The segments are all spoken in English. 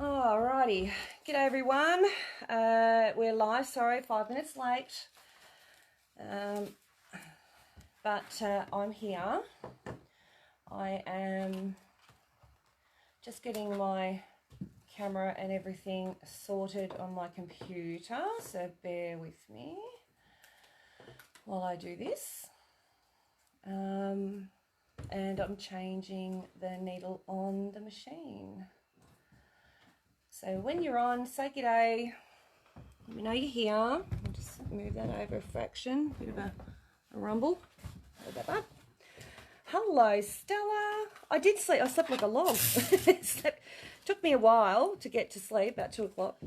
Alrighty, g'day everyone. We're live, sorry, 5 minutes late. But I'm here. I am just getting my camera and everything sorted on my computer, so bear with me while I do this. And I'm changing the needle on the machine. So when you're on, say g'day. Let me know you're here. I'll just move that over a fraction. Bit of a rumble. Sorry about that. Hello, Stella. I did sleep. I slept like a log. Took me a while to get to sleep, about 2 o'clock.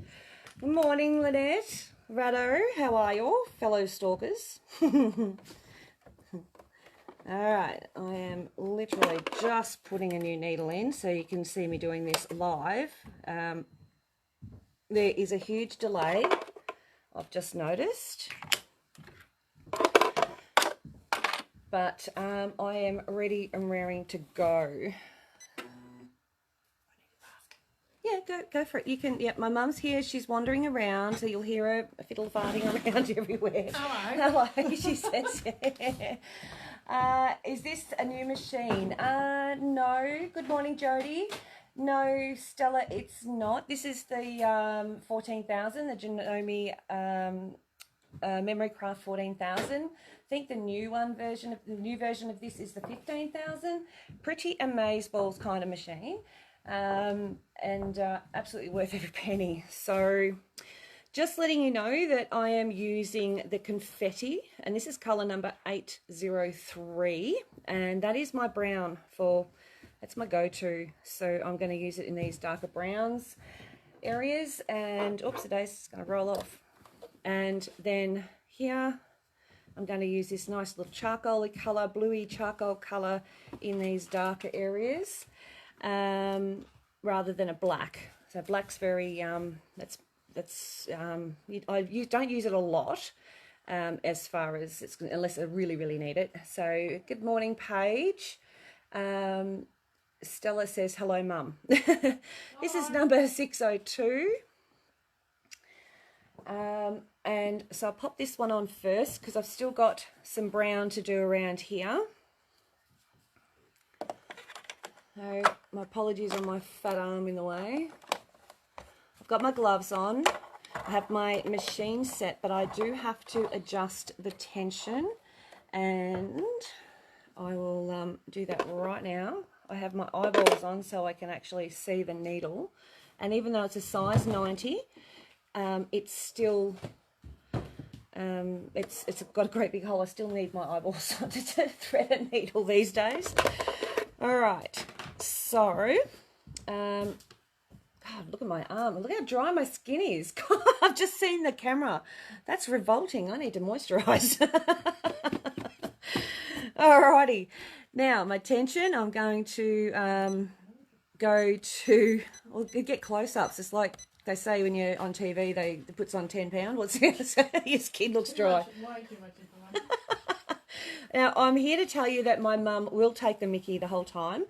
Good morning, Lynette. Rado, how are you, fellow stalkers? Alright, I am literally just putting a new needle in so you can see me doing this live. There is a huge delay, I've just noticed, but I am ready and raring to go. Yeah, go for it. You can. Yeah, my mum's here. She's wandering around, so you'll hear her fiddle farting around everywhere. Hello. Hello, she says. Is this a new machine? No. Good morning, Jody. No, Stella, it's not. This is the 14,000, the Janome Memory Craft 14,000. I think the new version of this is the 15,000. Pretty amazeballs kind of machine, and absolutely worth every penny. So, just letting you know that I am using the confetti, and this is color number 803, and that is my brown for. That's my go-to, so I'm going to use it in these darker browns areas, and oops, it's going to roll off. And then here, I'm going to use this nice little charcoal colour, bluey charcoal colour in these darker areas, rather than a black. So black's very, you don't use it a lot, as far as it's, unless I really need it. So good morning, Paige. Stella says, hello, Mum. This is number 602. And so I'll pop this one on first because I've still got some brown to do around here. So my apologies on my fat arm in the way. I've got my gloves on. I have my machine set, but I do have to adjust the tension, and I will do that right now. I have my eyeballs on so I can actually see the needle, and even though it's a size 90, it's still it's got a great big hole. I still need my eyeballs on to thread a needle these days. All right, so God, look at my arm. Look how dry my skin is. God, I've just seen the camera. That's revolting. I need to moisturize. Alrighty, now my tension, I'm going to get close-ups. It's like they say when you're on TV, they puts on 10 pounds. What's your skin looks dry. Way too much information. Now I'm here to tell you that my mum will take the mickey the whole time.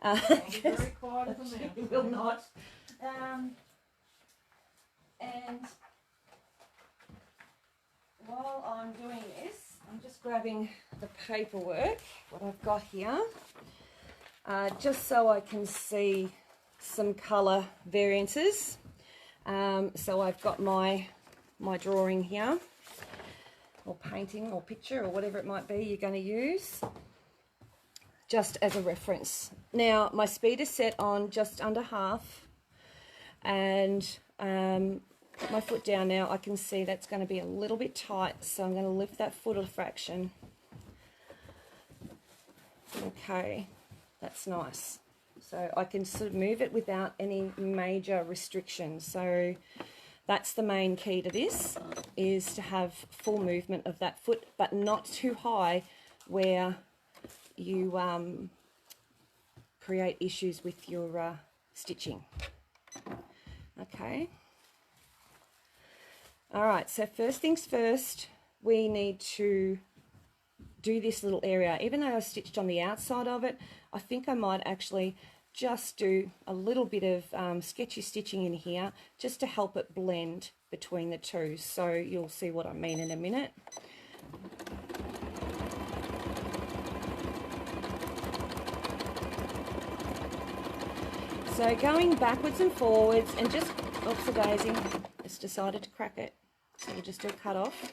Very quiet from there. She will not. And while I'm doing this, I'm just grabbing the paperwork, what I've got here, just so I can see some colour variances. So I've got my drawing here, or painting, or picture, or whatever it might be you're going to use, just as a reference. Now, my speed is set on just under half, and put my foot down now. I can see that's going to be a little bit tight, so I'm going to lift that foot a fraction. Okay, that's nice. So I can sort of move it without any major restrictions. So that's the main key to this, is to have full movement of that foot, but not too high where you create issues with your stitching. Okay. All right, so first things first, we need to do this little area. Even though I stitched on the outside of it, I think I might actually just do a little bit of sketchy stitching in here just to help it blend between the two. So you'll see what I mean in a minute. So going backwards and forwards and just, oops, a daisy, just decided to crack it. So we'll just do a cut off.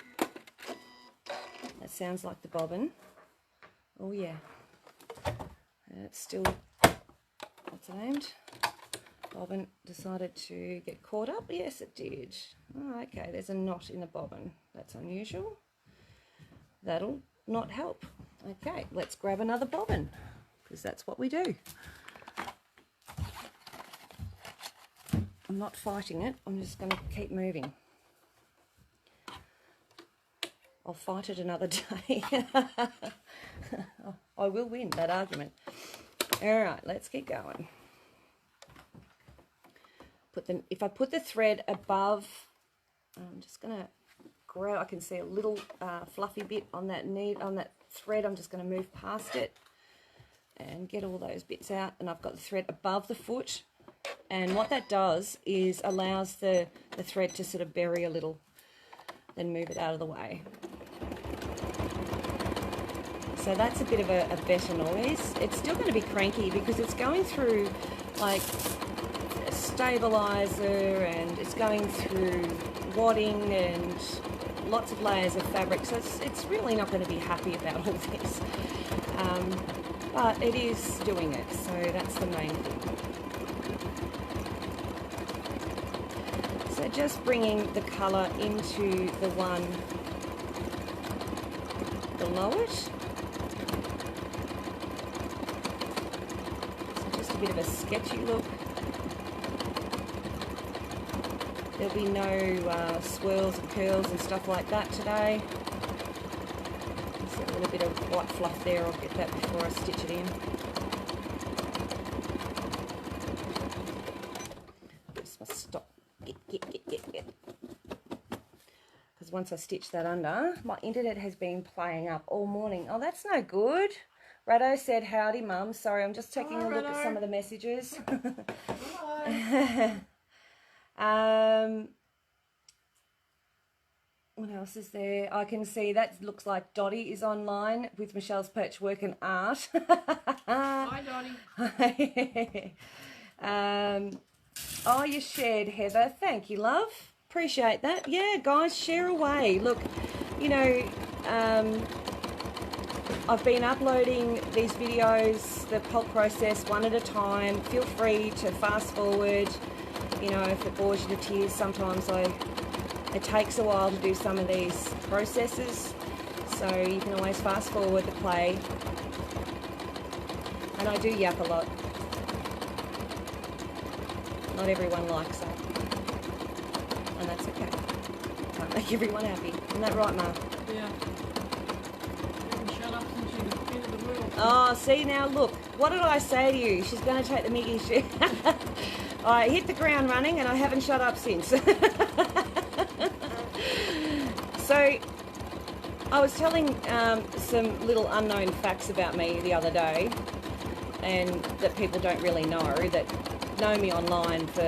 That sounds like the bobbin. Oh yeah. It's still, what's it named? Bobbin decided to get caught up. Yes, it did. Oh, okay, there's a knot in the bobbin. That's unusual. That'll not help. Okay, let's grab another bobbin, because that's what we do. I'm not fighting it. I'm just going to keep moving. I'll fight it another day. I will win that argument. All right, let's keep going. If I put the thread above, I'm just going to grab, I can see a little fluffy bit on that thread. I'm just going to move past it and get all those bits out. And I've got the thread above the foot. And what that does is allows the thread to sort of bury a little, then move it out of the way. So that's a bit of a better noise. It's still going to be cranky because it's going through like a stabilizer and it's going through wadding and lots of layers of fabric. So it's really not going to be happy about all this. But it is doing it, so that's the main thing. So just bringing the colour into the one below it. Bit of a sketchy look. There'll be no swirls and curls and stuff like that today. Just a little bit of white fluff there. I'll get that before I stitch it in. Just must stop. Get. Because once I stitch that under, my internet has been playing up all morning. Oh, that's no good. Rado said, howdy, Mum. Sorry, I'm just taking a look at some of the messages. What else is there? I can see that looks like Dottie is online with Michelle's Patchwork and Art. Hi, Dottie. Oh, you shared, Heather. Thank you, love. Appreciate that. Yeah, guys, share away. Look, you know... I've been uploading these videos, the pulp process, one at a time. Feel free to fast forward, you know, if it bores you to tears. Sometimes it takes a while to do some of these processes, so you can always fast forward the play. And I do yap a lot. Not everyone likes that, and that's okay. Can't make everyone happy. Isn't that right, Ma? Yeah. Oh, see now, look, what did I say to you? She's going to take the Mickey shit. I hit the ground running and I haven't shut up since. So, I was telling some little unknown facts about me the other day, and that people don't really know me online for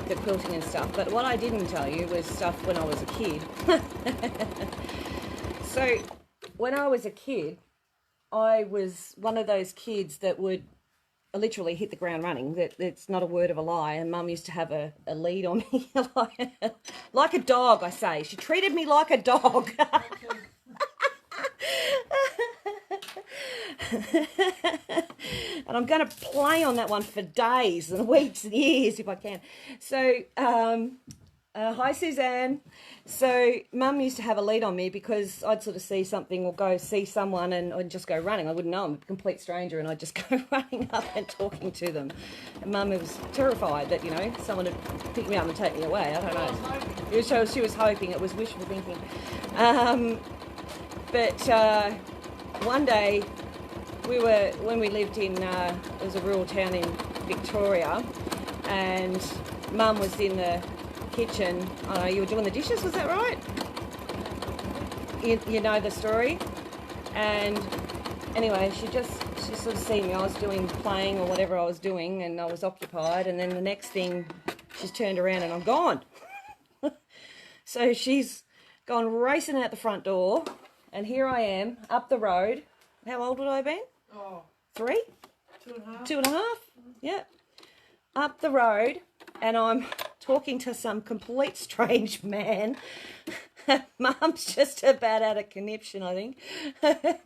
the quilting and stuff. But what I didn't tell you was stuff when I was a kid. So, when I was a kid, I was one of those kids that would literally hit the ground running. That's not a word of a lie. And Mum used to have a lead on me like a dog, I say. She treated me like a dog. And I'm going to play on that one for days and weeks and years if I can. So, hi Suzanne. So Mum used to have a lead on me because I'd sort of see something or go see someone and I'd just go running. I wouldn't know, I'm a complete stranger, and I'd just go running up and talking to them. And Mum was terrified that, you know, someone would pick me up and take me away. I don't know. She was hoping. It was wishful thinking. But one day when we lived in, it was a rural town in Victoria, and Mum was in the kitchen. You were doing the dishes, was that right? You know the story. And anyway, she she sort of seen me. I was playing or whatever I was doing, and I was occupied. And then the next thing, she's turned around and I'm gone. So she's gone racing out the front door, and here I am up the road. How old would I have been? Oh, 3? 2.5. 2.5? Yeah. Up the road, and I'm talking to some complete strange man. Mum's just about out of conniption, I think.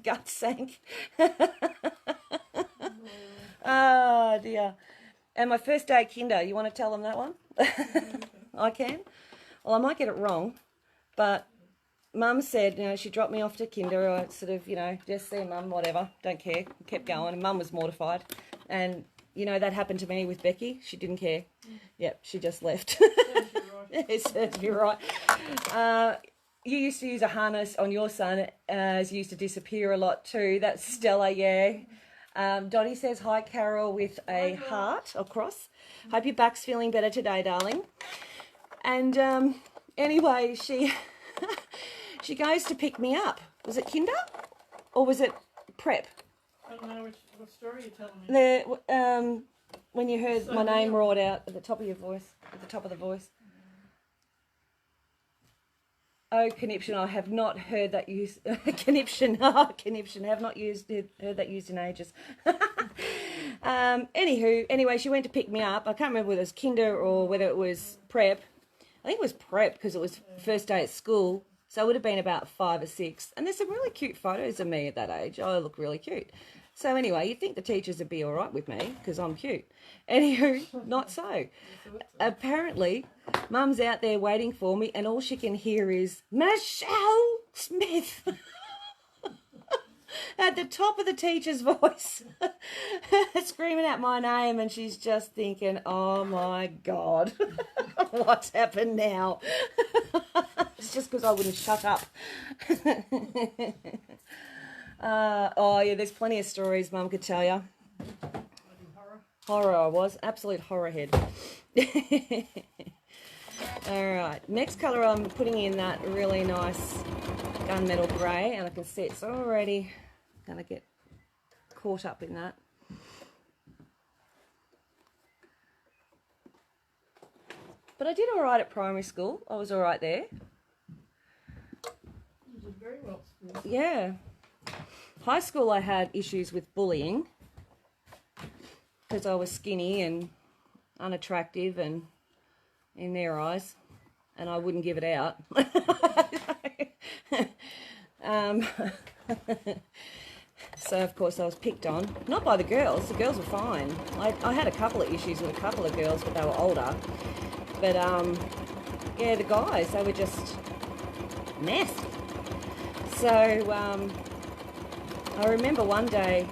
Gut sank. Oh, dear. And my first day at kinder, you want to tell them that one? I can? Well, I might get it wrong, but Mum said, you know, she dropped me off to kinder. I sort of, you know, just see Mum, whatever, don't care. Kept going, and Mum was mortified. And, you know, that happened to me with Becky. She didn't care. Yep, she just left. It serves you right. You used to use a harness on your son, as you used to disappear a lot too. That's Stella, yeah. Dottie says, hi, Carol, with a heart or cross. Hope your back's feeling better today, darling. And anyway, she she goes to pick me up. Was it kinder or was it prep? I don't know what story you're telling me. When you heard my name roared out at the top of your voice, at the top of the voice. Oh, conniption! I have not heard that used. Conniption, conniption. Have not heard that used in ages. Anyway, she went to pick me up. I can't remember whether it was kinder or whether it was prep. I think it was prep because it was first day at school. So it would have been about 5 or 6. And there's some really cute photos of me at that age. I look really cute. So anyway, you'd think the teachers would be all right with me because I'm cute. Anywho, not so. Apparently, Mum's out there waiting for me and all she can hear is, Michelle Smith. At the top of the teacher's voice. Screaming out my name, and she's just thinking, oh my God, what's happened now? It's just because I wouldn't shut up. Oh, yeah, there's plenty of stories Mum could tell you. Horror I was. Absolute horror head. All right. Next colour I'm putting in that really nice gunmetal grey, and I can see it's already going to get caught up in that. But I did all right at primary school. I was all right there. You did very well at school. Yeah. High school I had issues with bullying because I was skinny and unattractive and in their eyes, and I wouldn't give it out. So of course I was picked on, not by the girls. The girls were fine. I had a couple of issues with a couple of girls, but they were older. But yeah, the guys, they were just mess. So I remember one day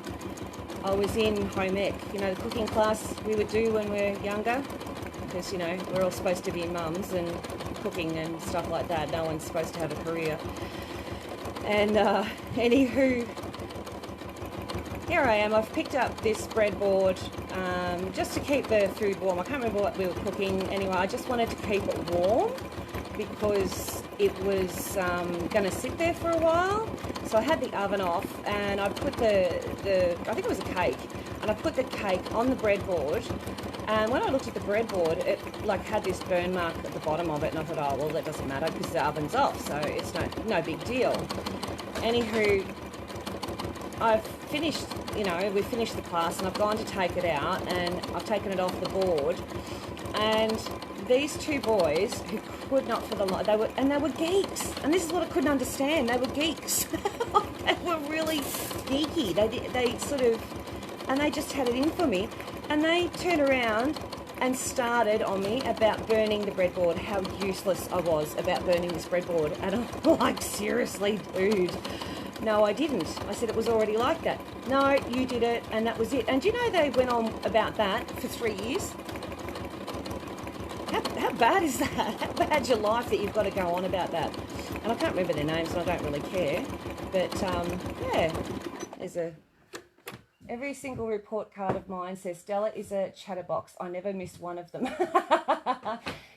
I was in home ec, you know, the cooking class we would do when we were younger, because, you know, we're all supposed to be mums and cooking and stuff like that. No one's supposed to have a career. And anywho, here I am. I've picked up this breadboard just to keep the food warm. I can't remember what we were cooking. Anyway, I just wanted to keep it warm because it was going to sit there for a while. So I had the oven off and I put the I think it was a cake, and I put the cake on the breadboard. And when I looked at the breadboard, it like had this burn mark at the bottom of it, and I thought, oh well, that doesn't matter because the oven's off, so it's no big deal. Anywho, I've finished, you know, we've finished the class and I've gone to take it out and I've taken it off the board, and these two boys who could not for the life, they were geeks, and this is what I couldn't understand. They were geeks. They were really geeky. They sort of, and they just had it in for me, and they turned around and started on me about burning the breadboard, how useless I was about burning this breadboard, and I'm like, seriously, dude. No, I didn't. I said it was already like that. No, you did it, and that was it. And do you know they went on about that for 3 years? How bad is that? How bad's your life that you've got to go on about that? And I can't remember their names, and I don't really care. But yeah, there's every single report card of mine says Stella is a chatterbox. I never missed one of them.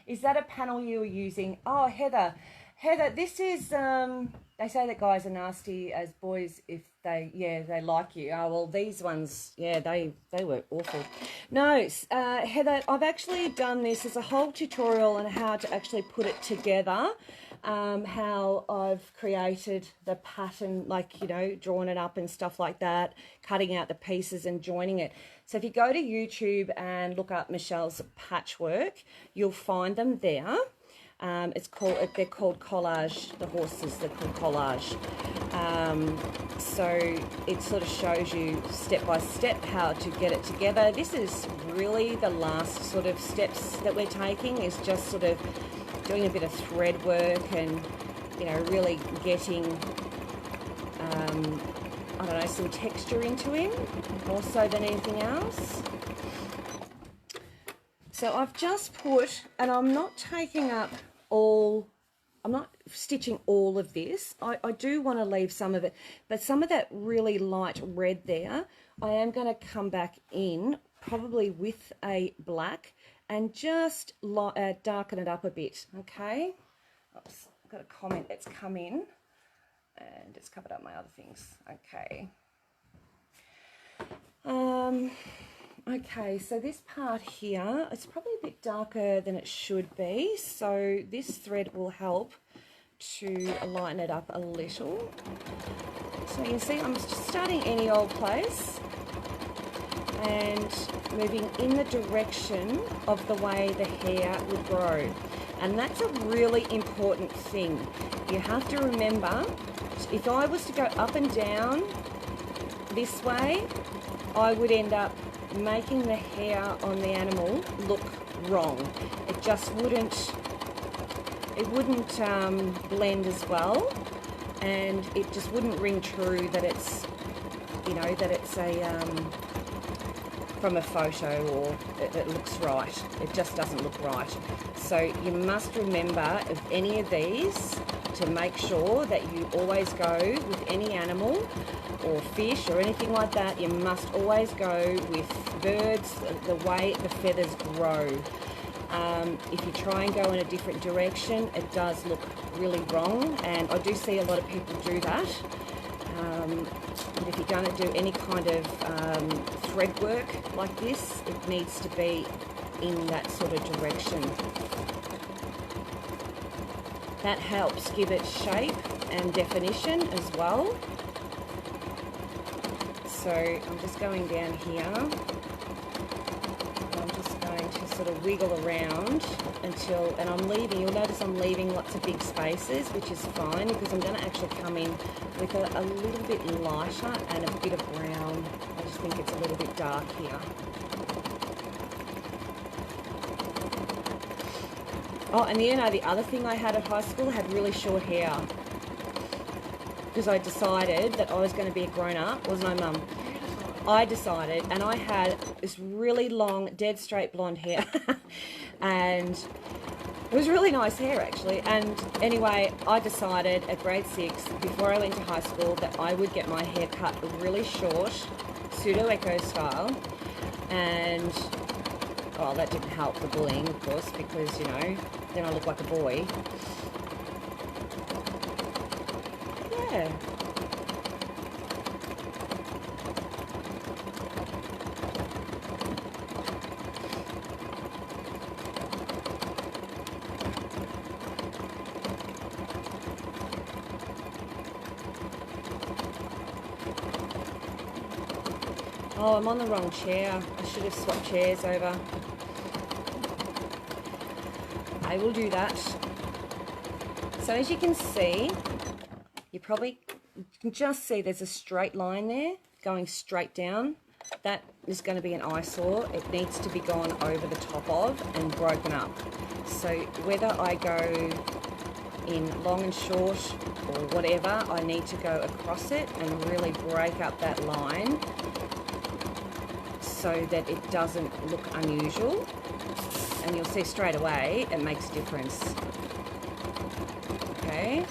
Is that a panel you were using? Oh, Heather. Heather, this is, they say that guys are nasty as boys if they like you. Oh, well, these ones, yeah, they were awful. No, Heather, I've actually done this as a whole tutorial on how to actually put it together, how I've created the pattern, like, you know, drawn it up and stuff like that, cutting out the pieces and joining it. So if you go to YouTube and look up Michelle's patchwork, you'll find them there. They're called Collage, the horses, they're called Collage. So it sort of shows you step by step how to get it together. This is really the last sort of steps that we're taking, is just sort of doing a bit of thread work and, you know, really getting, I don't know, some texture into him more so than anything else. So I've just put, and I'm not taking up I'm not stitching all of this. I do want to leave some of it, but some of that really light red there, I am going to come back in probably with a black and just darken it up a bit, okay? Oops, I've got a comment that's come in and it's covered up my other things, okay. Okay, so this part here, it's probably a bit darker than it should be, so this thread will help to lighten it up a little. So you can see I'm just starting any old place and moving in the direction of the way the hair would grow. And that's a really important thing. You have to remember, if I was to go up and down this way, I would end up making the hair on the animal look wrong. It just wouldn't blend as well, and it just wouldn't ring true that it's, you know, that it's a from a photo, or it looks right. It just doesn't look right. So you must remember, of any of these, to make sure that you always go with any animal or fish or anything like that, you must always go with birds, the way the feathers grow. If you try and go in a different direction, it does look really wrong, and I do see a lot of people do that. And if you're going to do any kind of thread work like this, it needs to be in that sort of direction. That helps give it shape and definition as well. So I'm just going down here, and I'm just going to sort of wiggle around until, and I'm leaving, you'll notice I'm leaving lots of big spaces, which is fine, because I'm going to actually come in with a little bit lighter and a bit of brown. I just think it's a little bit dark here. Oh, and you know, the other thing I had at high school, I had really short hair, because I decided that I was going to be a grown-up. It was my mum. I decided, and I had this really long, dead straight blonde hair, and it was really nice hair actually. And anyway, I decided at grade 6, before I went to high school, that I would get my hair cut really short, pseudo-echo style, and well, that didn't help the bullying, of course, because, you know, then I look like a boy. Yeah. Oh, I'm on the wrong chair. I should have swapped chairs over. I will do that. So as you can see, you can just see there's a straight line there going straight down. That is going to be an eyesore. It needs to be gone over the top of and broken up. So whether I go in long and short or whatever, I need to go across it and really break up that line so that it doesn't look unusual. And you'll see straight away it makes a difference. Okay.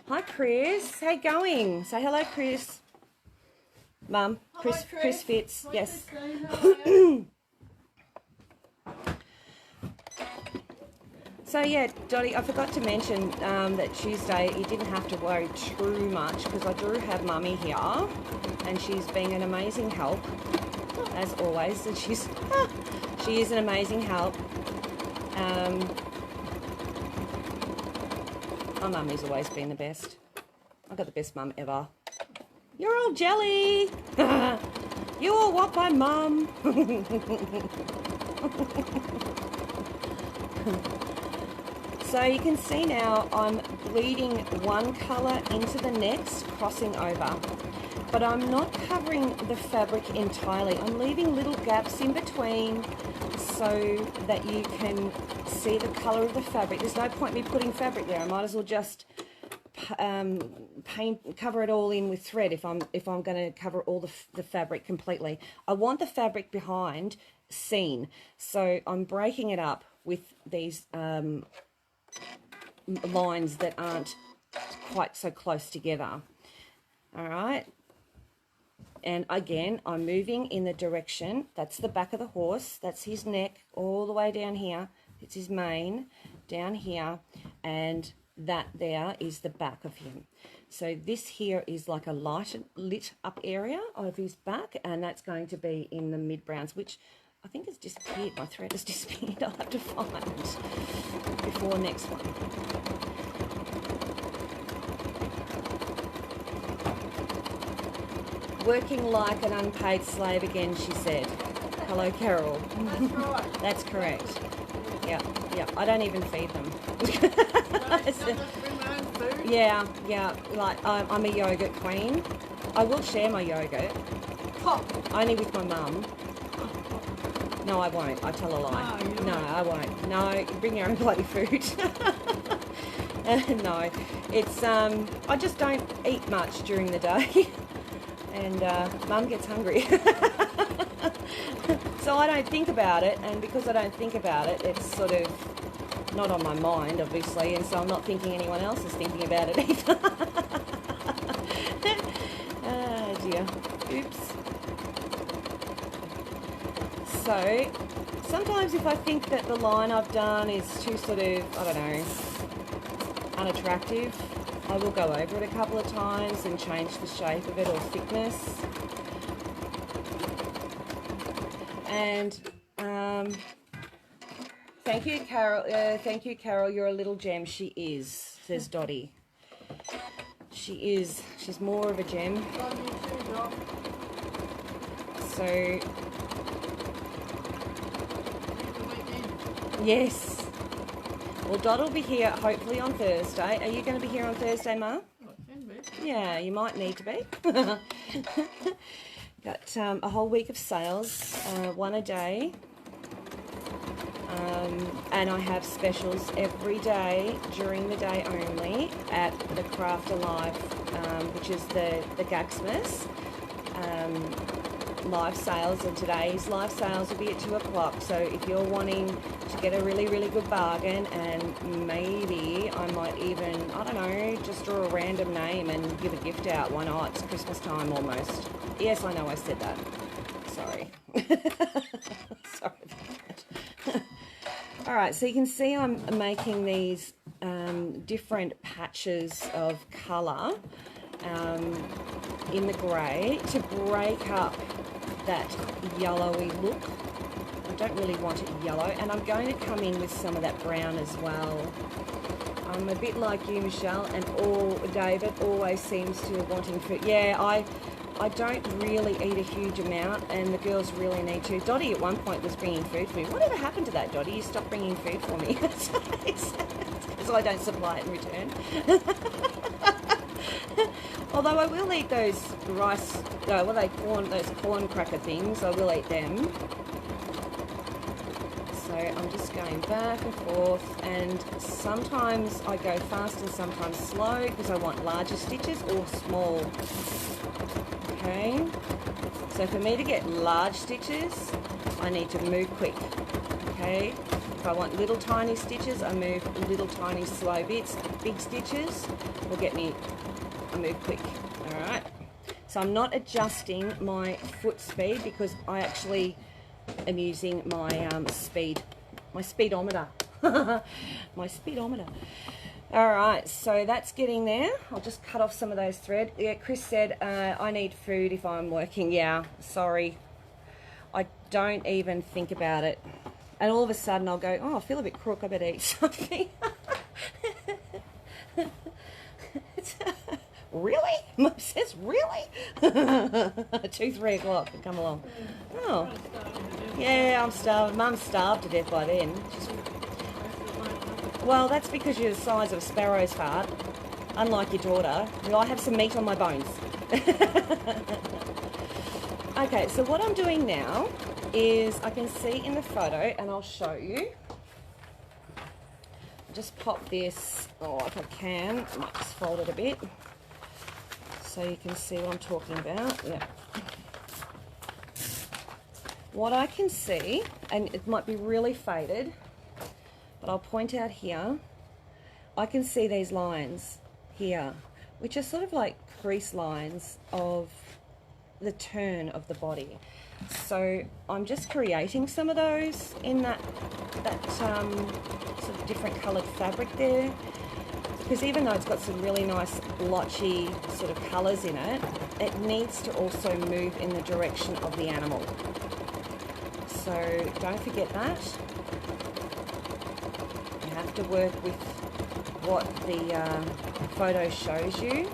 Hi Chris, how you going? Say hello Chris. Mum, Chris Fitz, yes. So yeah, Dottie, I forgot to mention that Tuesday you didn't have to worry too much because I do have Mummy here, and she's been an amazing help as always. And she is an amazing help. My mummy's always been the best. I've got the best mum ever. You're all jelly. You all want my mum. So you can see now I'm bleeding one colour into the next, crossing over. But I'm not covering the fabric entirely. I'm leaving little gaps in between so that you can see the colour of the fabric. There's no point me putting fabric there. I might as well just cover it all in with thread if I'm going to cover all the fabric completely. I want the fabric behind seen, so I'm breaking it up with these lines that aren't quite so close together. All right, and again I'm moving in the direction, that's the back of the horse, that's his neck all the way down here, it's his mane down here, and that there is the back of him. So this here is like a light lit up area of his back, and that's going to be in the mid browns, which I think has disappeared. My thread has disappeared. I'll have to find before next one. Working like an unpaid slave again, she said. Hello, Carol. That's right. That's correct. Yeah, yeah. I don't even feed them. Yeah, yeah. Like I'm a yogurt queen. I will share my yogurt. Only with my mum. No, I won't. I tell a lie. No, I won't. No, bring your own bloody food. No, it's I just don't eat much during the day, and Mum gets hungry, so I don't think about it. And because I don't think about it, it's sort of not on my mind, obviously, and so I'm not thinking anyone else is thinking about it either. Oh dear. Oops. So sometimes if I think that the line I've done is too sort of, I don't know, unattractive, I will go over it a couple of times and change the shape of it or thickness. And thank you, Carol. Thank you, Carol. You're a little gem. She is, says Dottie. She is. She's more of a gem. So yes. Well, Dot will be here hopefully on Thursday. Are you going to be here on Thursday, Ma? I can be. Yeah, you might need to be. Got a whole week of sales, one a day. And I have specials every day during the day only at the Craft Alive, which is the Gaxmas live sales, and today's live sales will be at 2 o'clock. So if you're wanting to get a really, really good bargain, and maybe I might even, I don't know, just draw a random name and give a gift out. Why not? It's Christmas time almost. Yes, I know I said that. Sorry. Sorry about that. All right, so you can see I'm making these different patches of colour in the grey to break up that yellowy look. I don't really want it yellow, and I'm going to come in with some of that brown as well. I'm a bit like you, Michelle, and David always seems to wanting food. Yeah, I don't really eat a huge amount, and the girls really need to. Dottie at one point was bringing food for me. Whatever happened to that, Dottie? You stopped bringing food for me. So I don't supply it in return. Although I will eat those rice, no, what are they, those corn cracker things, I will eat them. So I'm just going back and forth, and sometimes I go fast and sometimes slow because I want larger stitches or small. Okay, so for me to get large stitches, I need to move quick. Okay, if I want little tiny stitches, I move little tiny slow bits. Big stitches will get me, I move quick. All right, so I'm not adjusting my foot speed because I actually am using my my speedometer. My speedometer. All right, so that's getting there. I'll just cut off some of those thread. Yeah, Chris said I need food if I'm working. Yeah, sorry. I don't even think about it. And all of a sudden I'll go, oh, I feel a bit crook, I better eat something. Really? Mum says, really? 2-3 o'clock, come along. Oh, yeah, I'm starved. Mum's starved to death by then. Well, that's because you're the size of a sparrow's fart, unlike your daughter. Well, I have some meat on my bones. Okay, so what I'm doing now is I can see in the photo, and I'll show you. I'll just pop this, oh, if I can, I might just fold it a bit so you can see what I'm talking about. Yeah. What I can see, and it might be really faded, but I'll point out here, I can see these lines here, which are sort of like crease lines of the turn of the body. So I'm just creating some of those in that sort of different coloured fabric there, because even though it's got some really nice blotchy sort of colours in it, it needs to also move in the direction of the animal. So don't forget that. You have to work with what the photo shows you.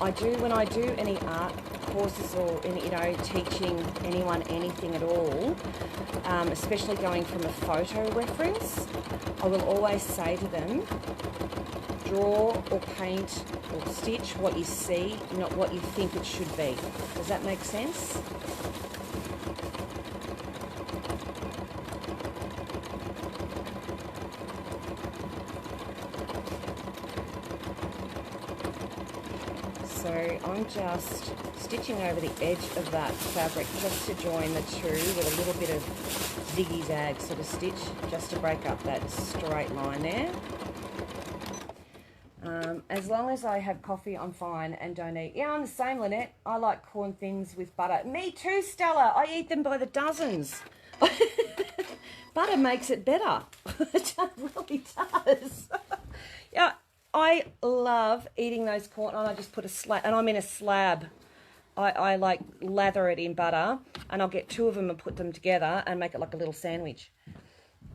I do, when I do any art courses or any, teaching anyone anything at all, especially going from a photo reference, I will always say to them, draw or paint or stitch what you see, not what you think it should be. Does that make sense? So I'm just stitching over the edge of that fabric just to join the two with a little bit of ziggy-zag sort of stitch, just to break up that straight line there. As long as I have coffee, I'm fine and don't eat. Yeah, I'm the same, Lynette. I like corn thins with butter. Me too, Stella. I eat them by the dozens. Butter makes it better. It really does. Yeah. I love eating those corn, and I just put a slab, and I'm in a slab. I like lather it in butter, and I'll get 2 of them and put them together and make it like a little sandwich.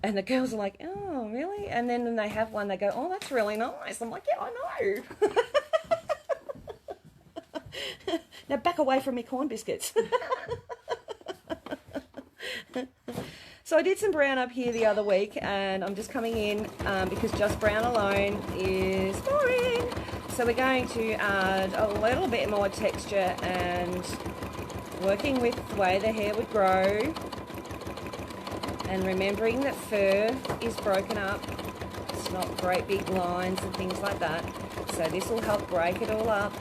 And the girls are like, oh, really? And then when they have one, they go, oh, that's really nice. I'm like, yeah, I know. Now back away from me corn biscuits. So I did some brown up here the other week, and I'm just coming in because just brown alone is boring. So we're going to add a little bit more texture and working with the way the hair would grow, and remembering that fur is broken up. It's not great big lines and things like that. So this will help break it all up.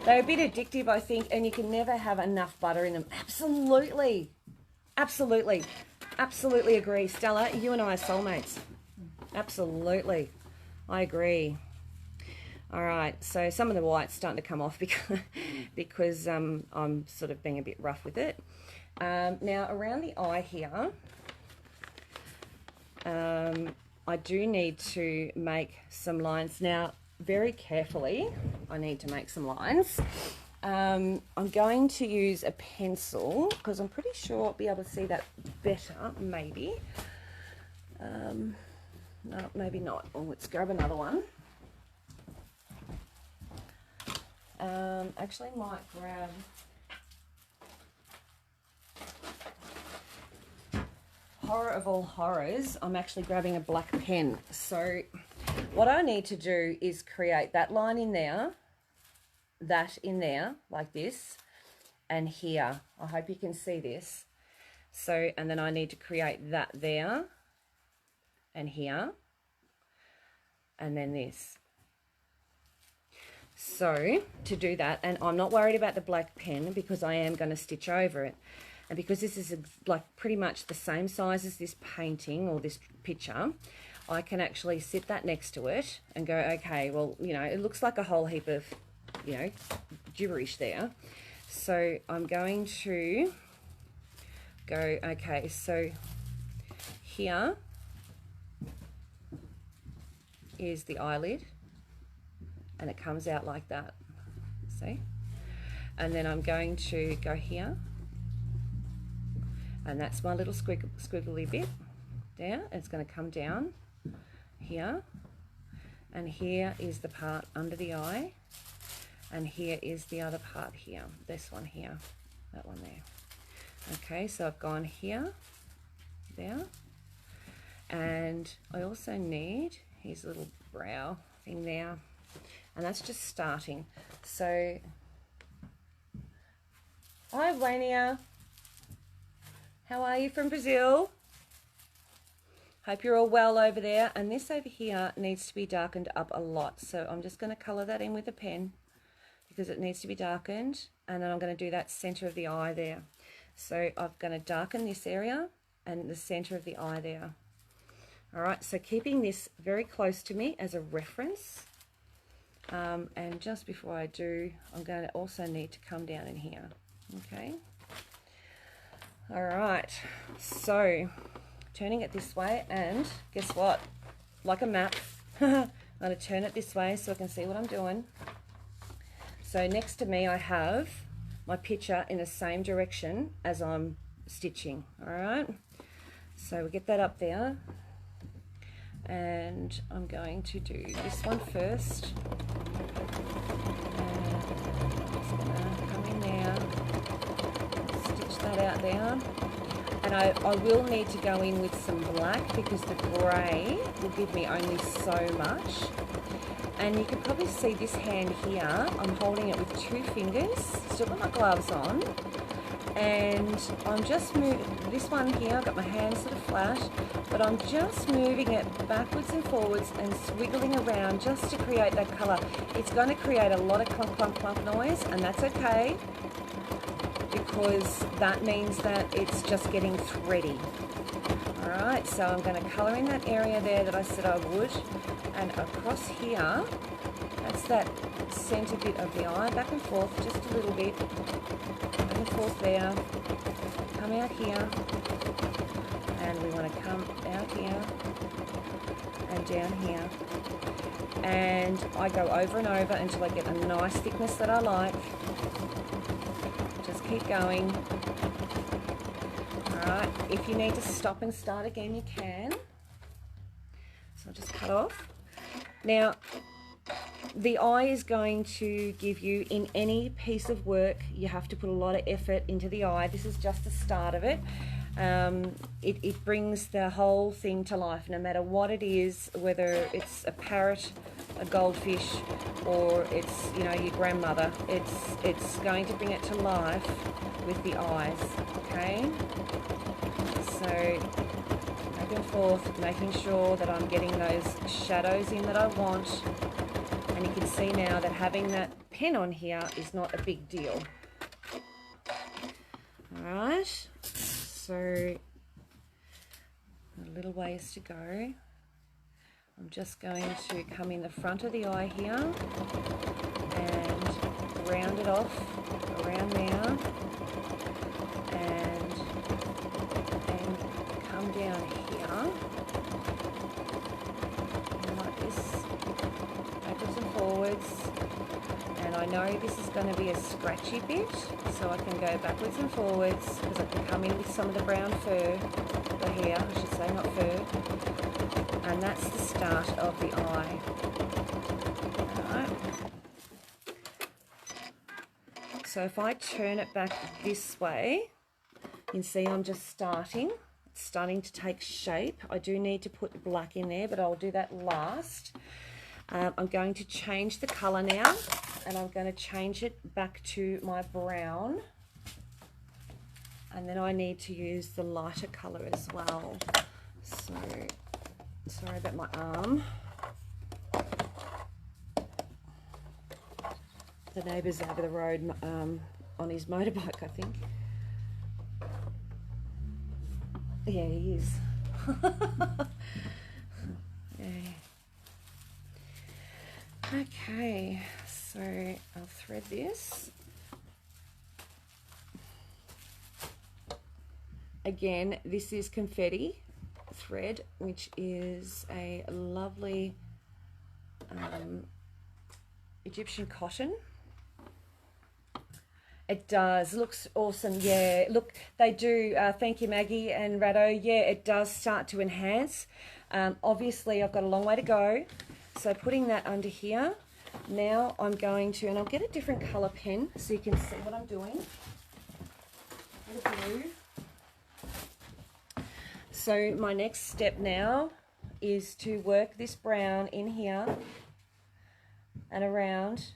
They're a bit addictive, I think, and you can never have enough butter in them. Absolutely. Absolutely. Absolutely agree. Stella, you and I are soulmates. Absolutely. I agree. All right, so some of the white's starting to come off because I'm sort of being a bit rough with it. Now, around the eye here, I do need to make some lines. Now, very carefully, I need to make some lines. I'm going to use a pencil because I'm pretty sure I'll be able to see that better, maybe. No, maybe not. Oh, let's grab another one. Actually might grab horror of all horrors. I'm actually grabbing a black pen. So what I need to do is create that line in there, that in there, like this, and here. I hope you can see this. So, and then I need to create that there, and here, and then this. So, to do that, and I'm not worried about the black pen because I am going to stitch over it. And because this is like pretty much the same size as this painting or this picture, I can actually sit that next to it and go, okay, well, you know, it looks like a whole heap of, you know, gibberish there. So I'm going to go, okay, so here is the eyelid, and it comes out like that, see? And then I'm going to go here, and that's my little squiggly bit there. It's going to come down here, and here is the part under the eye, and here is the other part here, this one here, that one there. Okay, so I've gone here, there, and I also need his little brow thing there, and that's just starting. So, hi Vania, how are you from Brazil? Hope you're all well over there. And this over here needs to be darkened up a lot, so I'm just going to colour that in with a pen because it needs to be darkened, and then I'm going to do that centre of the eye there. So I'm going to darken this area and the centre of the eye there. Alright, so keeping this very close to me as a reference, and just before I do, I'm going to also need to come down in here. Okay, alright, so turning it this way, and guess what, like a map, I'm going to turn it this way so I can see what I'm doing. So next to me I have my picture in the same direction as I'm stitching. Alright, so we get that up there, and I'm going to do this one first, and I'm just going to come in there, stitch that out there, and I will need to go in with some black because the grey will give me only so much. And you can probably see this hand here, I'm holding it with 2 fingers, still got my gloves on, and I'm just moving, this one here, I've got my hands sort of flat, but I'm just moving it backwards and forwards and swiggling around just to create that colour. It's going to create a lot of clunk, clunk, clunk noise, and that's okay, because that means that it's just getting thready. Alright, so I'm going to colour in that area there that I said I would, and across here, that's that centre bit of the eye, back and forth just a little bit, back and forth there, come out here, and we want to come out here and down here, and I go over and over until I get a nice thickness that I like. Just keep going. Alright, if you need to stop and start again, you can. So I'll just cut off. Now, the eye is going to give you, in any piece of work, you have to put a lot of effort into the eye. This is just the start of it. It brings the whole thing to life, no matter what it is, whether it's a parrot, a goldfish, or it's, you know, your grandmother. It's going to bring it to life with the eyes, okay? So back and forth, making sure that I'm getting those shadows in that I want, and you can see now that having that pen on here is not a big deal. Alright, so a little ways to go. I'm just going to come in the front of the eye here and round it off around there, and come down here like this, backwards and forwards. And I know this is going to be a scratchy bit, so I can go backwards and forwards because I can come in with some of the brown fur, the hair, I should say, not fur. And that's the start of the eye. Alright. So if I turn it back this way, you can see I'm just starting. It's starting to take shape. I do need to put the black in there, but I'll do that last. I'm going to change the colour now, and I'm going to change it back to my brown. And then I need to use the lighter colour as well. So, sorry about my arm. The neighbour's over the road on his motorbike, I think. Yeah, he is. Okay, so I'll thread this. Again, this is confetti thread, which is a lovely Egyptian cotton. It does, looks awesome. Yeah, look, they do. Thank you, Maggie and Rado. Yeah, it does start to enhance. Obviously, I've got a long way to go. So putting that under here, now I'm going to, and I'll get a different colour pen so you can see what I'm doing. And a blue. So my next step now is to work this brown in here and around,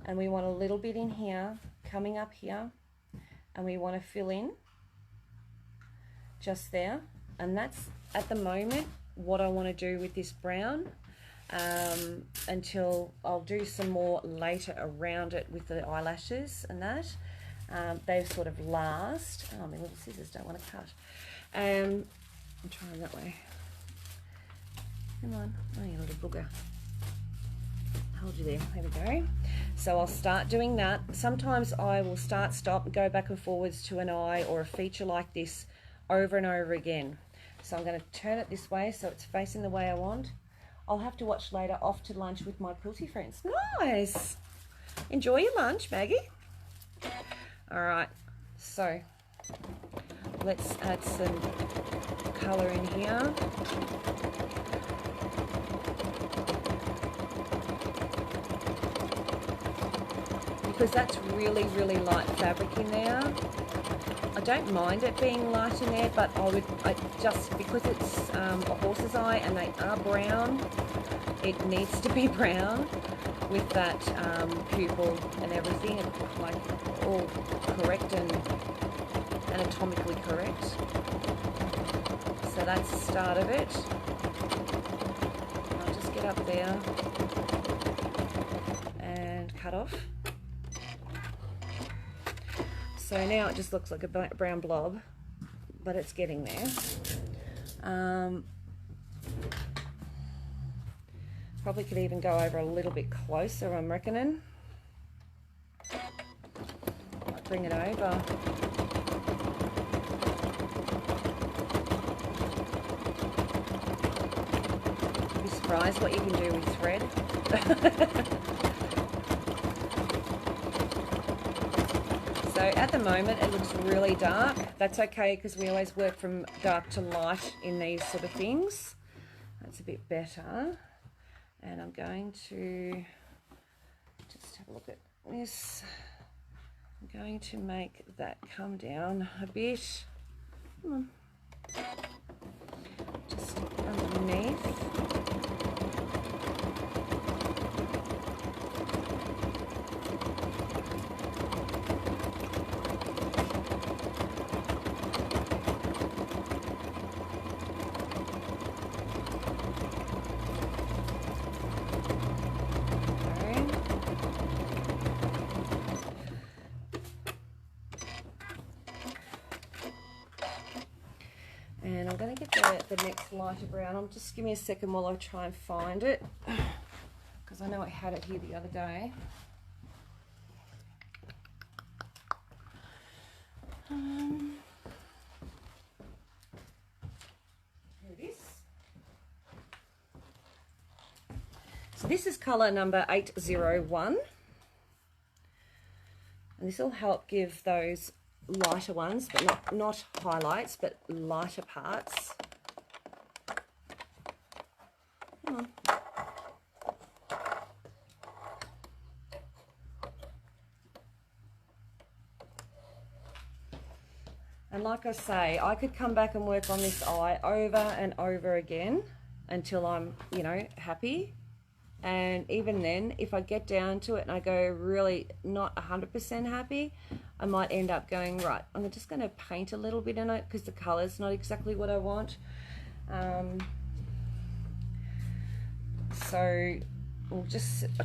and we want a little bit in here, coming up here, and we want to fill in just there. And that's at the moment what I want to do with this brown, until I'll do some more later around it with the eyelashes and that. They sort of last. Oh, my little scissors don't want to cut. I'm trying that way. Come on. Oh, you little booger. Hold you there. There we go. So I'll start doing that. Sometimes I will start, stop, and go back and forwards to an eye or a feature like this over and over again. So I'm going to turn it this way so it's facing the way I want. I'll have to watch later Off to Lunch with my quilty friends. Nice. Enjoy your lunch, Maggie. All right. So let's add some colour in here. Because that's really, really light fabric in there. I don't mind it being light in there, but I just, because it's a horse's eye and they are brown, it needs to be brown with that pupil and everything, like all correct and anatomically correct. So that's the start of it. I'll just get up there and cut off. So now it just looks like a brown blob, but it's getting there. Probably could even go over a little bit closer, I'm reckoning. Might bring it over. You'd be surprised what you can do with thread. So at the moment it looks really dark. That's okay because we always work from dark to light in these sort of things. That's a bit better. And I'm going to just have a look at this. I'm going to make that come down a bit. Come on. Just underneath. And I'm going to get the next lighter brown. Just give me a second while I try and find it, because I know I had it here the other day. Here it is. So this is colour number 801. And this will help give those lighter ones, but not highlights, but lighter parts. Come on. And like I say, I could come back and work on this eye over and over again until I'm, you know, happy. And even then, if I get down to it and I go really not 100% happy, I might end up going, right, I'm just going to paint a little bit in it because the colour's not exactly what I want. So I'll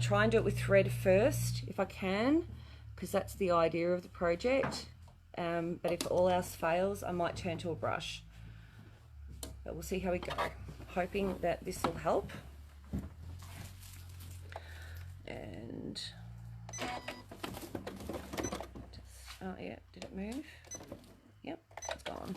try and do it with thread first if I can, because that's the idea of the project. But if all else fails, I might turn to a brush. But we'll see how we go. Hoping that this will help. And oh yeah, did it move? Yep, it's gone.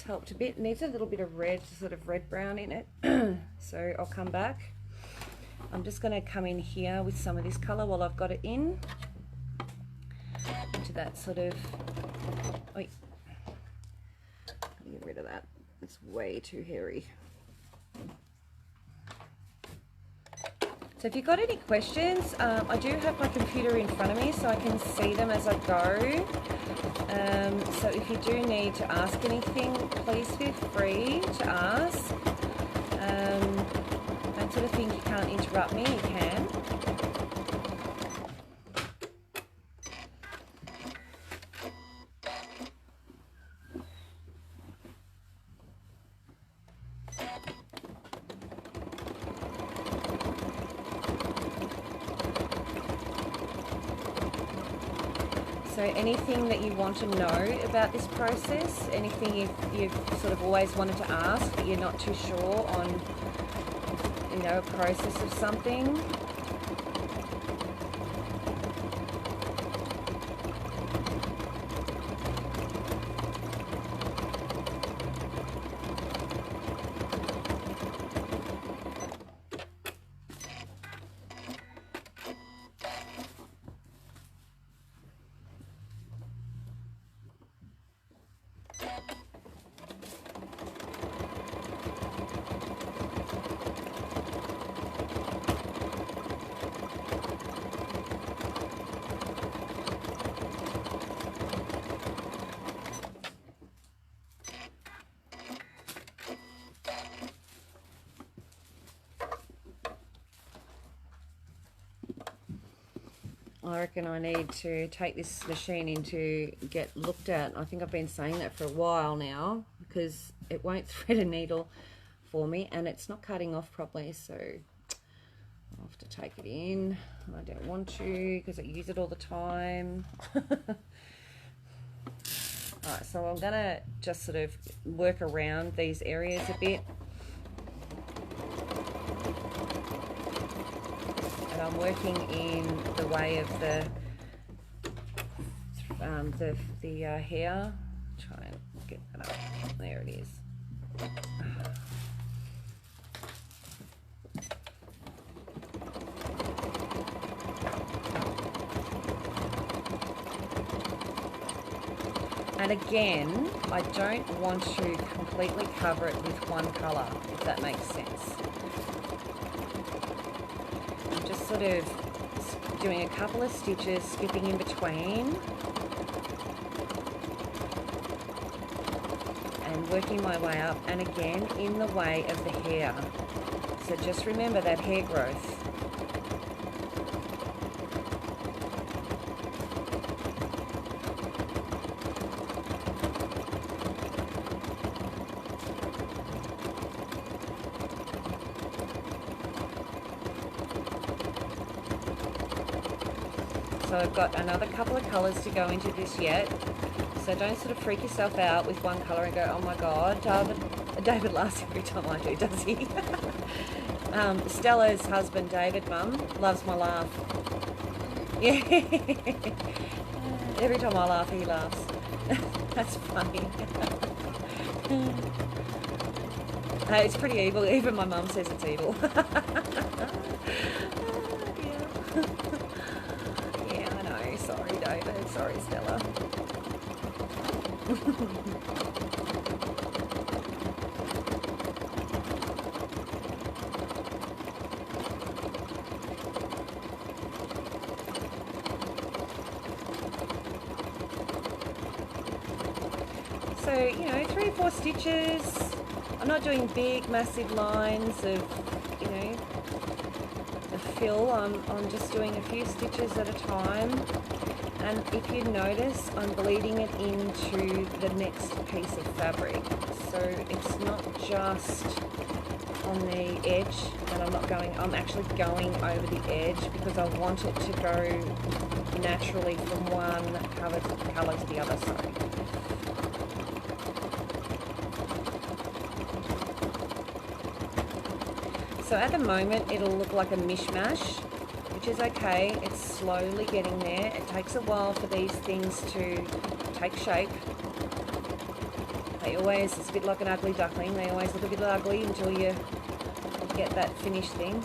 Helped a bit. Needs a little bit of red, sort of red brown in it. So I'll come back. I'm just going to come in here with some of this colour while I've got it in, into that sort of, wait, get rid of that, it's way too hairy. So if you've got any questions, I do have my computer in front of me so I can see them as I go. So if you do need to ask anything, please feel free to ask. Don't sort of think you can't interrupt me, you can. So anything that you want to know about this process, anything you've sort of always wanted to ask but you're not too sure on, you know, a process of something. I reckon I need to take this machine in to get looked at. I think I've been saying that for a while now because it won't thread a needle for me and it's not cutting off properly, so I'll have to take it in. I don't want to because I use it all the time. Alright, so I'm going to just sort of work around these areas a bit. I'm working in the way of the hair. Try and get that up. There it is. And again, I don't want to completely cover it with one colour, if that makes sense. Sort of doing a couple of stitches, skipping in between and working my way up, and again in the way of the hair. So just remember that hair growth. So I've got another couple of colours to go into this yet. So don't sort of freak yourself out with one colour and go, oh my God, David laughs every time I do, does he? Stella's husband, David, Mum, loves my laugh. Yeah. Every time I laugh, he laughs. That's funny. It's pretty evil. Even my mum says it's evil. Sorry, David. Sorry, Stella. So, you know, 3 or 4 stitches, I'm not doing big, massive lines of, you know, the fill. I'm just doing a few stitches at a time. And if you notice, I'm bleeding it into the next piece of fabric. So it's not just on the edge, and I'm actually going over the edge because I want it to go naturally from one colour to the other, sorry. So at the moment it'll look like a mishmash, which is okay. It's slowly getting there. It takes a while for these things to take shape. It's a bit like an ugly duckling. They always look a bit ugly until you get that finished thing.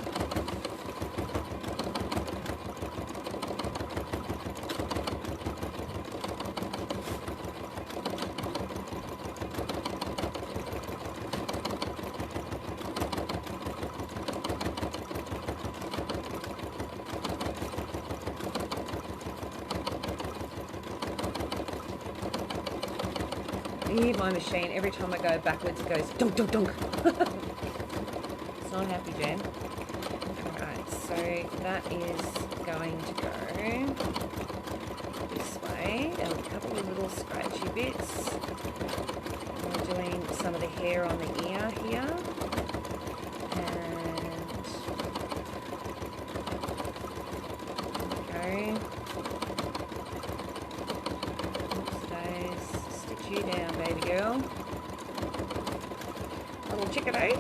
You hear my machine, every time I go backwards it goes dunk dunk dunk. It's not a happy jam. Alright, so that is going to go this way. And a couple of little scratchy bits. I'm doing some of the hair on the ear here. And you down, baby girl. A little chickadee. Do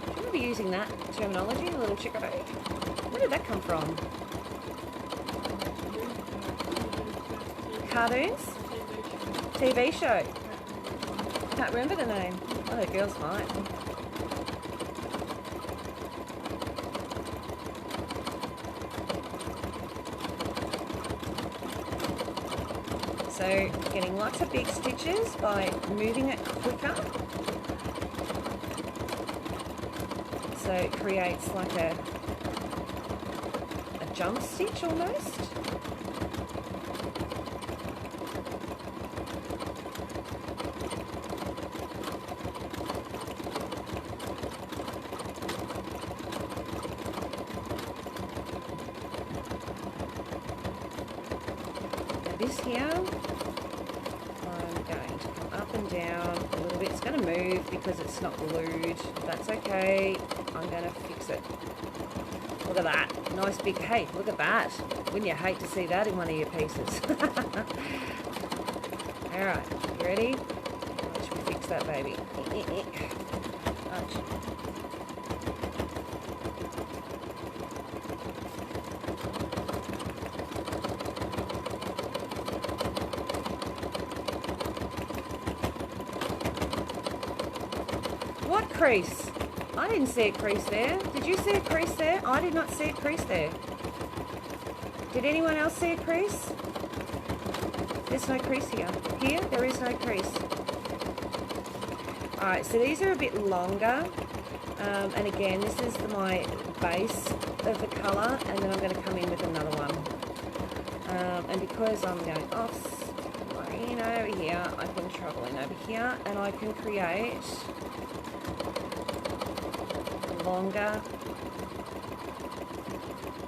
you remember using that terminology, a little chickadee? Where did that come from? Cartoons? TV show? Can't remember the name. Oh, the girls might. So getting lots of big stitches by moving it quicker. So it creates like a jump stitch almost. Now this here, up and down a little bit. It's going to move because it's not glued. That's okay. I'm going to fix it. Look at that. Nice big, hey, look at that. Wouldn't you hate to see that in one of your pieces? Alright, you ready? Let's fix that baby. What crease? I didn't see a crease there. Did you see a crease there? I did not see a crease there. Did anyone else see a crease? There's no crease here. Here, there is no crease. Alright, so these are a bit longer. And again, this is my base of the colour, and then I'm going to come in with another one. And because I'm going off screen over here, I can travel in over here, and I can create longer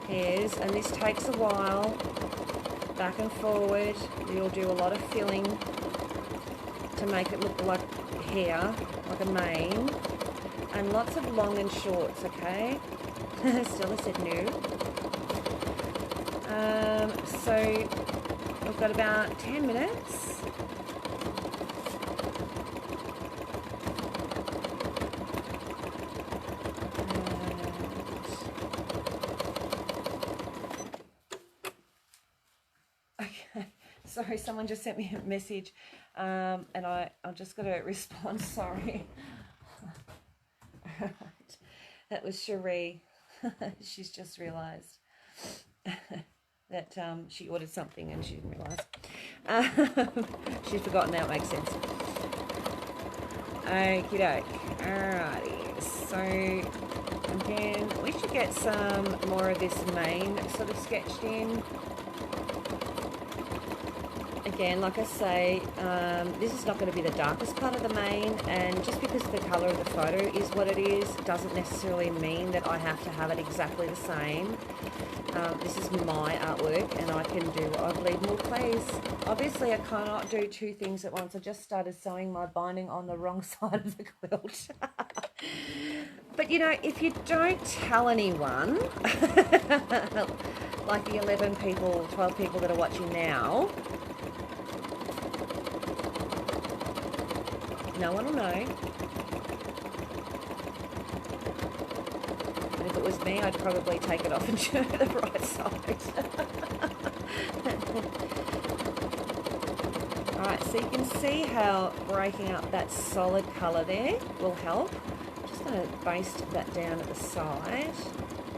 hairs, and this takes a while, back and forward. You'll do a lot of filling to make it look like hair, like a mane, and lots of long and shorts, okay? Stella said no. So we've got about 10 minutes. Sorry, someone just sent me a message, and I'm just going to respond. Sorry. Right. That was Cherie. She's just realised that she ordered something and she didn't realise. She's forgotten. Now it makes sense. Okie doke. Alrighty. So again, we should get some more of this mane sort of sketched in. again, like I say, this is not going to be the darkest part of the mane, and just because the colour of the photo is what it is, doesn't necessarily mean that I have to have it exactly the same. This is my artwork, and I can do what I believe will please. Obviously, I cannot do two things at once. I just started sewing my binding on the wrong side of the quilt. But, you know, if you don't tell anyone, like the 11 people, 12 people that are watching now, no one will know. And if it was me, I'd probably take it off and show the right side. Alright, so you can see how breaking up that solid colour there will help. I'm just going to baste that down at the side,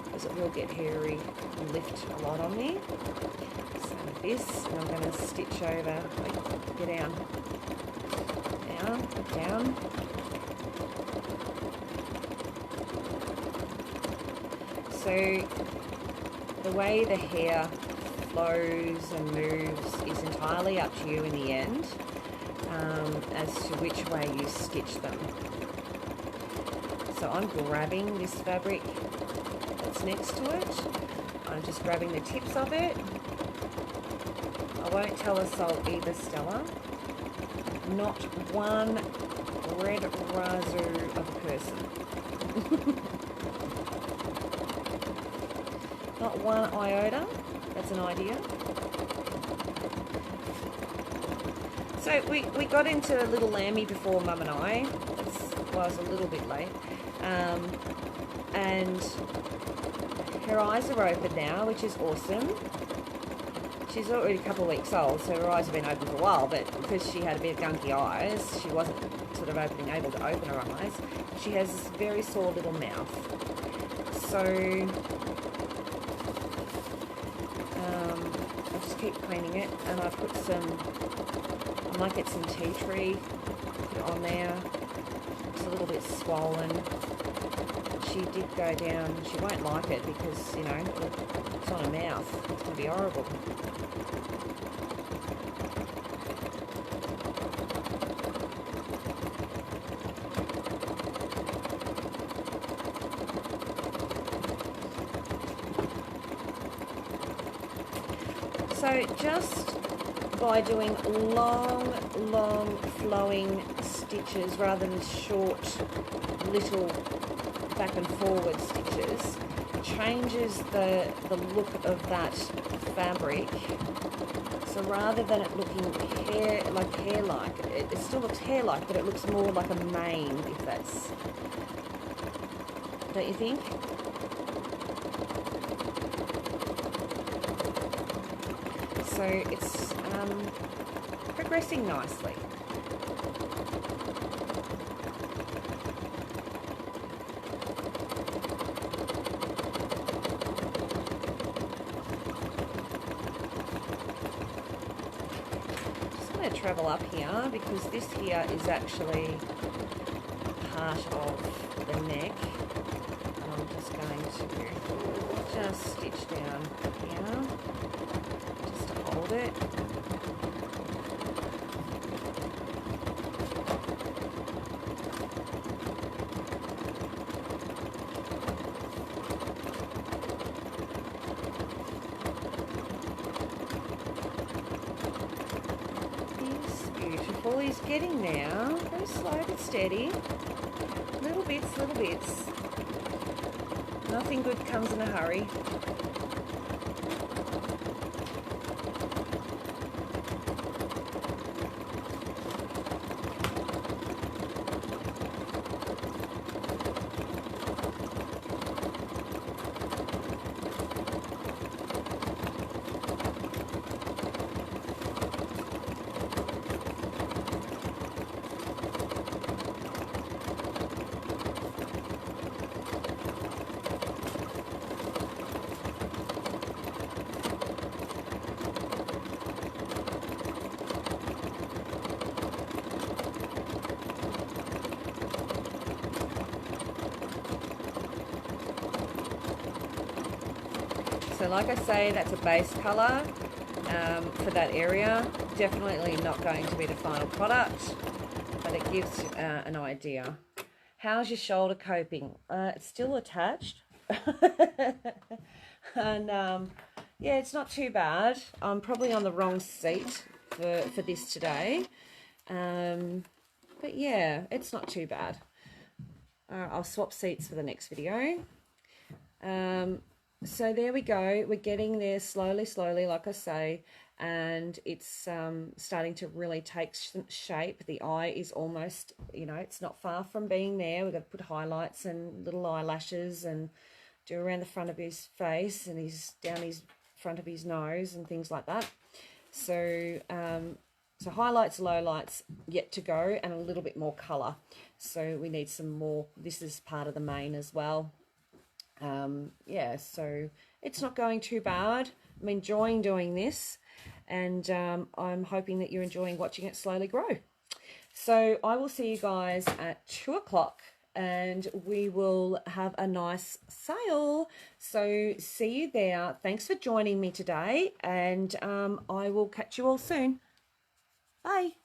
because it will get hairy and lift a lot on me. So with this, and I'm going to stitch over, get down, down, down. So the way the hair flows and moves is entirely up to you in the end, as to which way you stitch them. So I'm grabbing this fabric that's next to it. I'm just grabbing the tips of it. I won't tell a soul either, Stella. Not one red razoo of a person. Not one iota. That's an idea. So we got into Little Lammy before Mum and I. That's why I was a little bit late. And her eyes are open now, which is awesome. She's already a couple of weeks old, so her eyes have been open for a while, but because she had a bit of gunky eyes, she wasn't sort of able to open her eyes. She has this very sore little mouth. So I just keep cleaning it, and I put some, I might get some tea tree, put it on there. It's a little bit swollen. She did go down, she won't like it because, you know, it's on her mouth. It's going to be horrible. So just by doing long flowing stitches rather than short little back and forward stitches changes the look of that fabric. So rather than it looking hair-like, it still looks hair-like, but it looks more like a mane, if that's, don't you think? So it's progressing nicely. Just going to travel up here because this here is actually part of the neck. And I'm just going to stitch down here. Hold it. He's beautiful. He's getting there. Very slow but steady. Little bits, little bits. Nothing good comes in a hurry. So like I say, that's a base colour. for that area. Definitely not going to be the final product, but it gives an idea. How's your shoulder coping? It's still attached. And yeah, it's not too bad. I'm probably on the wrong seat for this today. But yeah, it's not too bad. I'll swap seats for the next video. So there we go. We're getting there slowly, like I say, and it's starting to really take shape. The eye is almost, you know, it's not far from being there. We've got to put highlights and little eyelashes and do around the front of his face and down his front of his nose and things like that. So so highlights, lowlights yet to go, and a little bit more colour. So we need some more. This is part of the mane as well. Yeah, so it's not going too bad. I'm enjoying doing this, and I'm hoping that you're enjoying watching it slowly grow. So I will see you guys at 2 o'clock, and we will have a nice sale. So see you there. Thanks for joining me today, and I will catch you all soon. Bye.